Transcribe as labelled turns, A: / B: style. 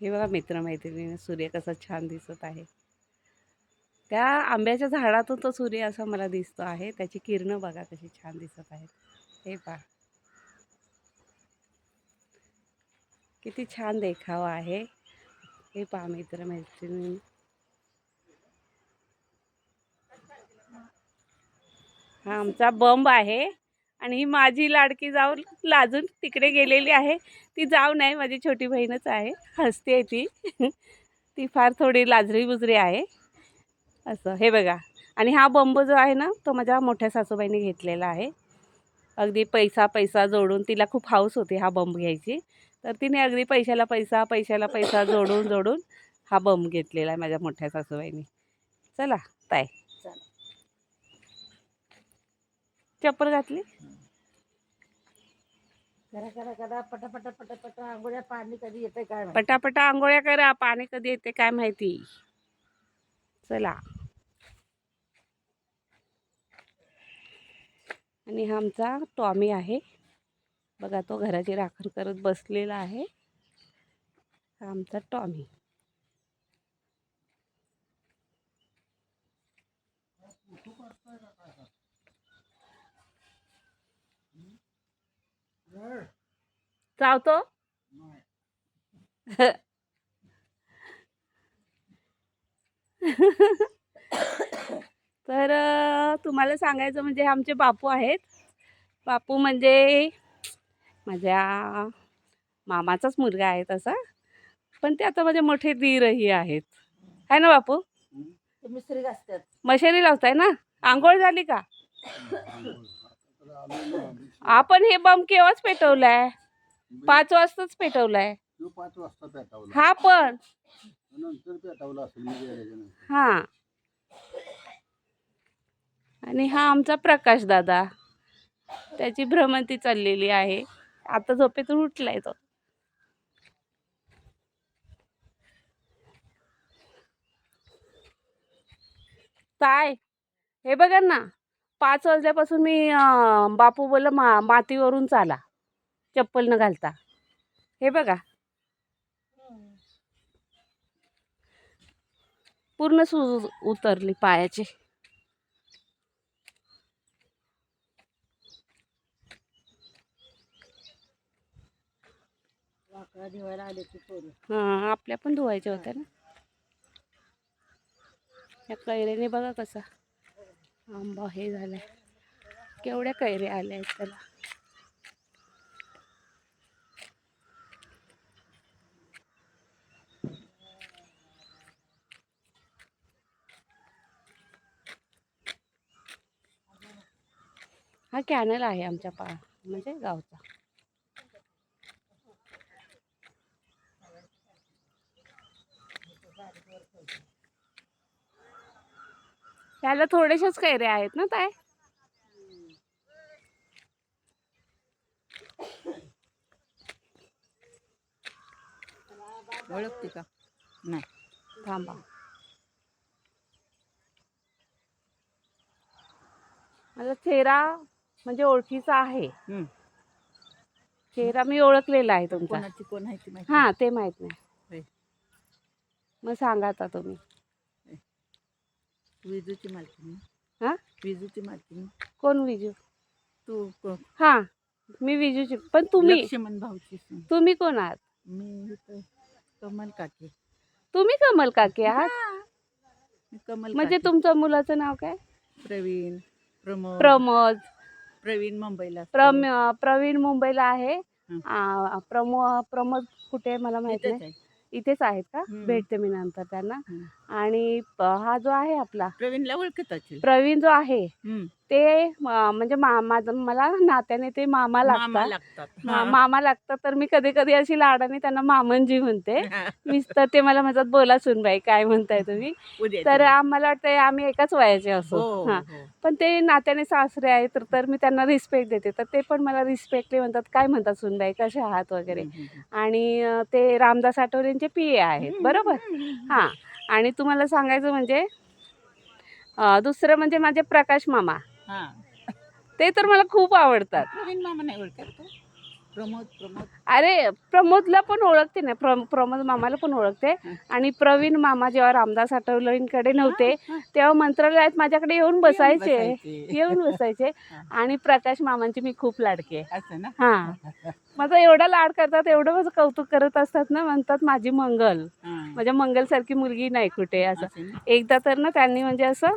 A: हे बघा मित्रमैत्रिणी, सूर्य कसा छान दिसत आहे. त्या आंब्याच्या झाडातून तो सूर्य असा मला दिसतो आहे. त्याची किरणं बघा कशी छान दिसत आहेत. हे पहा किती छान देखावा आहे. हे पहा मित्रमैत्रिणी, हा आमचा बंब आहे आणि ही माझी लाडकी जाऊन लाजून तिकडे गेलेली आहे. ती जाऊ नाही, माझी छोटी बहीणच आहे. हसते ती ती फार थोडी लाजरी बुजरी आहे असं. हे बघा, आणि हा बंब जो आहे ना, तो माझ्या मोठ्या सासूबाईंनी घेतलेला आहे. अगदी पैसा पैसा जोडून, तिला खूप हौस होती हा बंब घ्यायची, तर तिने अगदी पैशाला पैसा पैशाला पैसा जोडून जोडून हा बंब घेतलेला आहे माझ्या मोठ्या सासूबाईंनी. चला ताई, चप्पल घातली,
B: पटापटा आंघोळ्या, पाणी कधी येते काय माहिती.
A: पटापटा आंघोळ्या करा, पाणी कधी येते काय माहिती. चला. आणि हा आमचा टॉमी आहे बघा, तो घराची राखण करत बसलेला आहे. हा आमचा टॉमी. चावतो तर तुम्हाला सांगायचं म्हणजे हे आमचे बापू आहेत. बापू म्हणजे माझ्या मामाचाच मुलगा आहे तसा, पण ते आता माझे मोठे दीरही आहेत. आहे ना बापू?
B: मिस्त्री घासतात.
A: मशेरी लावताय ना? आंघोळ झाली का? आपण हे बंब केव्हाच पेटवलाय? 5 वाजताच पेटवलाय.
C: 5 वाजता पेटवला.
A: हा पण
C: नंतर पेटवला असेल.
A: हा. आणि हा आमचा प्रकाश दादा, त्याची भ्रमंती चाललेली आहे. आता झोपेतून उठलाय तो. काय हे बघा ना, 5 वाजल्यापासून मी बापू बोलला मातीवरून चाला चप्पल न घालता. हे बघा पूर्ण सूज उतरली पायाची. हा, आपल्या पण धुवायच्या होत्या ना. या कैऱ्याने बघा कसा आंबा हे झालाय, केवढ्या कैऱ्या आल्या आहेत त्याला. हा कॅनल आहे आमच्या म्हणजे गावचा. त्याला थोडेसेच कैरे आहेत ना ताई.
B: ओळखते का? नाही.
A: थांबा. माझा चेहरा म्हणजे ओळखीचा आहे. चेहरा मी ओळखलेला आहे तुमचा.
B: कोणाची कोण आहे ती माहिती?
A: हा, ते माहित नाही.
B: होय.
A: मग सांगा आता तुम्ही.
B: विजूची मालकीण.
A: हा,
B: विजूची मालकीण.
A: कोण विजू?
B: तू.
A: हा, मी विजूची. पण तुम्ही
B: लक्ष्मण भाऊची सून.
A: तुम्ही कोण आहात?
B: मी इथं कमल काकी.
A: तुम्ही कमल काकी आहात?
B: मी कमल
A: म्हणजे
B: काकी.
A: तुमच्या मुलाचं नाव काय?
B: प्रवीण, प्रमोद.
A: प्रमोद.
B: प्रवीण मुंबईला असतो.
A: प्रवीण मुंबईला आहे.
B: हं.
A: प्रमोद कुठे मला माहित
B: इथेच
A: नाही.
B: आहे.
A: इथेच आहेत का?
B: हं.
A: भेटते मी नंतर त्यांना.
B: हं.
A: आणि हा जो आहे आपला
B: प्रवीणला ओळखत असेल.
A: प्रवीण जो आहे
B: हं.
A: ते म्हणजे मला नात्याने ते मामा
B: मामा
A: लागतात.
B: लागतात.
A: मामा लागतात. तर मी कधी कधी अशी लाडाने त्यांना मामनजी म्हणते. तर ते मला म्हणतात, बोला सुनबाई काय म्हणताय तुम्ही.
B: उद्या
A: तर
B: येते.
A: आम्हाला वाटतं आम्ही एकाच वयाचे असो.
B: हो,
A: हां,
B: हो.
A: पण ते नात्याने सासरे आहेत, तर मी त्यांना रिस्पेक्ट देते. तर ते पण मला रिस्पेक्टली म्हणतात, काय म्हणतात सुनबाई, कशा आहात वगैरे.
B: हं, हं, हं.
A: आणि ते रामदास आठवलेंचे PA आहेत, बरोबर. हां, आणि तुम्हाला सांगायचं म्हणजे दुसरं म्हणजे माझे प्रकाश मामा,
B: हां.
A: ते तर मला खूप आवडतात.
B: प्रवीण मामा नाही ओळखत तू? प्रमोद प्रमोद
A: अरे प्रमोदला पण ओळखते ना, प्रमोद मामाला पण ओळखते. आणि प्रवीण मामा जेव्हा रामदास आठवलेंकडे नव्हते तेव्हा मंत्रालयात माझ्याकडे येऊन बसायचे. येऊन बसायचे. आणि प्रकाश मामांची मी खूप लाडकी आहे.
B: असं ना.
A: हां, माझा एवढा लाड करतात, एवढं माझं कौतुक करत असतात ना, म्हणतात माझी मंगल.
B: हां.
A: माझ्या मंगलसारखी मुलगी नाही कुठे असं.
B: असं ना.
A: एकदा तर ना त्यांनी म्हणजे असं